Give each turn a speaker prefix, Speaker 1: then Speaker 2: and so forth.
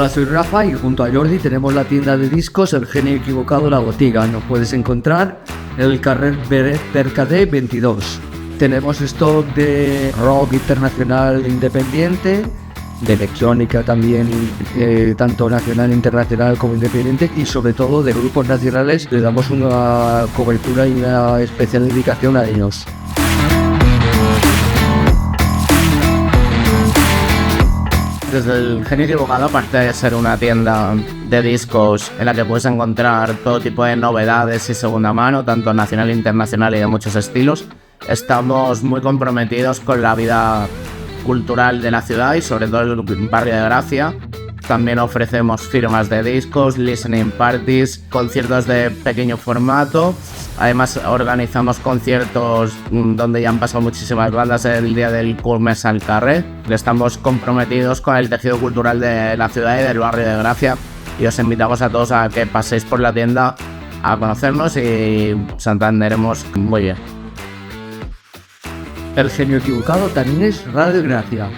Speaker 1: Hola, soy Rafa y junto a Jordi tenemos la tienda de discos El Genio Equivocado, La Botiga. Nos puedes encontrar en el carrer Mercader 22. Tenemos stock de rock internacional e independiente, de electrónica también, tanto nacional, internacional como independiente, y sobre todo de grupos nacionales. Le damos una cobertura y una especial dedicación a ellos.
Speaker 2: Desde El Genio Equivocado, aparte de ser una tienda de discos en la que puedes encontrar todo tipo de novedades y segunda mano, tanto nacional e internacional y de muchos estilos, estamos muy comprometidos con la vida cultural de la ciudad y sobre todo el barrio de Gracia. También ofrecemos firmas de discos, listening parties, conciertos de pequeño formato. Además organizamos conciertos donde ya han pasado muchísimas bandas el día del Curmes al Carrer. Estamos comprometidos con el tejido cultural de la ciudad y del barrio de Gracia y os invitamos a todos a que paséis por la tienda a conocernos y os atenderemos muy bien.
Speaker 1: El Genio Equivocado también es Radio Gracia.